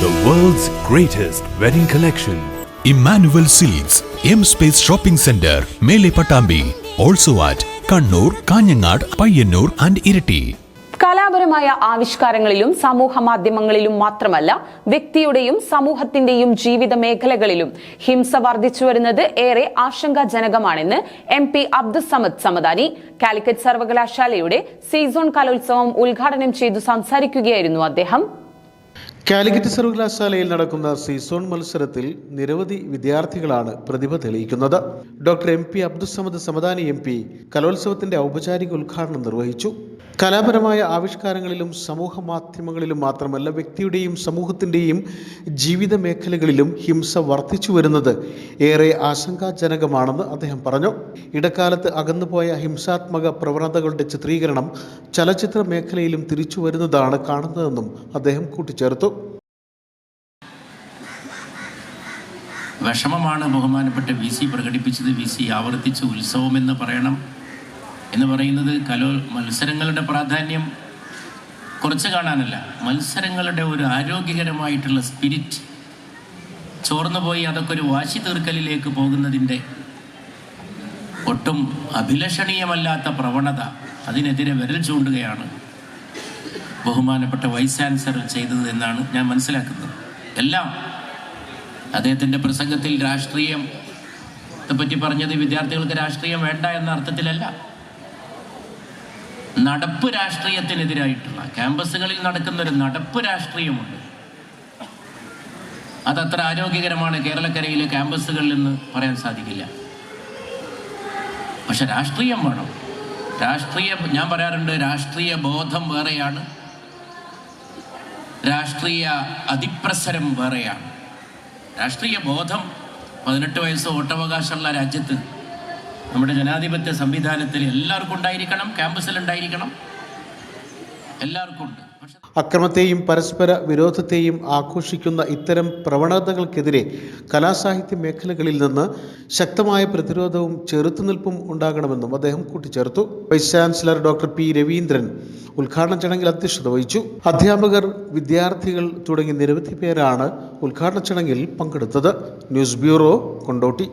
The world's greatest wedding collection. Emmanuel Silks, M Space Shopping Center, Mele Patambi. Also at Kannur, Kanyanad, Payyanur and Irati. കലാപരമായ ആവിഷ്കാരങ്ങളിലും സമൂഹ മാധ്യമങ്ങളിലും മാത്രമല്ല വ്യക്തിയുടെയും സമൂഹത്തിന്റെയും ജീവിത മേഖലകളിലും ഹിംസ വർദ്ധിച്ചു വരുന്നത് ഏറെ ആശങ്കാജനകമാണെന്ന് MP അബ്ദുസ്സമദ് സമദാനി കാലിക്കറ്റ് സർവകലാശാലയുടെ സീസൺ കലോത്സവം ഉദ്ഘാടനം ചെയ്തു സംസാരിക്കുകയായിരുന്നു അദ്ദേഹം. കാലിക്കറ്റ് സർവകലാശാലയിൽ നടക്കുന്ന സീസൺ മത്സരത്തിൽ നിരവധി വിദ്യാർത്ഥികളാണ് പ്രതിഭ തെളിയിക്കുന്നത്. Doctor MP Abdussamad Samadani MP കലോത്സവത്തിന്റെ ഔപചാരിക ഉദ്ഘാടനം നിർവഹിച്ചു. കലാപരമായ ആവിഷ്കാരങ്ങളിലും സമൂഹ മാധ്യമങ്ങളിലും മാത്രമല്ല വ്യക്തിയുടെയും സമൂഹത്തിൻ്റെയും ജീവിത മേഖലകളിലും ഹിംസ വർദ്ധിച്ചു വരുന്നത് ഏറെ ആശങ്കാജനകമാണെന്ന് അദ്ദേഹം പറഞ്ഞു. ഇടക്കാലത്ത് അകന്നുപോയ ഹിംസാത്മക പ്രവണതകളുടെ ചിത്രീകരണം ചലച്ചിത്ര മേഖലയിലും തിരിച്ചു വരുന്നതാണ് കാണുന്നതെന്നും അദ്ദേഹം കൂട്ടിച്ചേർത്തു. വിഷമമാണ് ബഹുമാനപ്പെട്ട VC പ്രകടിപ്പിച്ചത്. VC ആവർത്തിച്ച് ഉത്സവം എന്ന് പറയണം എന്ന് പറയുന്നത് മത്സരങ്ങളുടെ പ്രാധാന്യം കുറച്ച് കാണാനല്ല, മത്സരങ്ങളുടെ ഒരു ആരോഗ്യകരമായിട്ടുള്ള സ്പിരിറ്റ് ചോർന്നുപോയി അതൊക്കെ ഒരു വാശി തീർക്കലിലേക്ക് പോകുന്നതിൻ്റെ ഒട്ടും അഭിലഷണീയമല്ലാത്ത പ്രവണത, അതിനെതിരെ വിരൽ ചൂണ്ടുകയാണ് ബഹുമാനപ്പെട്ട വൈസ് ചാൻസലർ ചെയ്തത് എന്നാണ് ഞാൻ മനസ്സിലാക്കുന്നത്. എല്ലാം അദ്ദേഹത്തിൻ്റെ പ്രസംഗത്തിൽ രാഷ്ട്രീയത്തെ പറ്റി പറഞ്ഞത് വിദ്യാർത്ഥികൾക്ക് രാഷ്ട്രീയം വേണ്ട എന്ന അർത്ഥത്തിലല്ല, നടപ്പ് രാഷ്ട്രീയത്തിനെതിരായിട്ടുള്ള ക്യാമ്പസുകളിൽ നടക്കുന്ന ഒരു നടപ്പ് രാഷ്ട്രീയമുണ്ട്. അതത്ര ആരോഗ്യകരമാണ് കേരളക്കരയിലെ ക്യാമ്പസുകളിൽ നിന്ന് പറയാൻ സാധിക്കില്ല. പക്ഷെ രാഷ്ട്രീയം വേണം. ഞാൻ പറയാറുണ്ട്, രാഷ്ട്രീയ ബോധം വേറെയാണ്, രാഷ്ട്രീയ അതിപ്രസരം വേറെയാണ്. രാഷ്ട്രീയ ബോധം 18 വയസ്സ് വോട്ടവകാശമുള്ള രാജ്യത്ത് നമ്മുടെ ജനാധിപത്യ സംവിധാനത്തിൽ എല്ലാവർക്കും ഉണ്ടായിരിക്കണം, ക്യാമ്പസിൽ ഉണ്ടായിരിക്കണം, എല്ലാവർക്കും ഉണ്ട്. അക്രമത്തെയും പരസ്പര വിരോധത്തെയും ആഘോഷിക്കുന്ന ഇത്തരം പ്രവണതകൾക്കെതിരെ കലാസാഹിത്യ മേഖലകളിൽ നിന്ന് ശക്തമായ പ്രതിരോധവും ചെറുത്തുനിൽപ്പും ഉണ്ടാകണമെന്നും അദ്ദേഹം കൂട്ടിച്ചേർത്തു. Vice chancellor doctor P Raveendran ഉദ്ഘാടന ചടങ്ങിൽ അധ്യക്ഷത വഹിച്ചു. അധ്യാപകർ, വിദ്യാർത്ഥികൾ തുടങ്ങി നിരവധി പേരാണ് ഉദ്ഘാടന ചടങ്ങിൽ പങ്കെടുത്തത്. News bureau, Kondotty.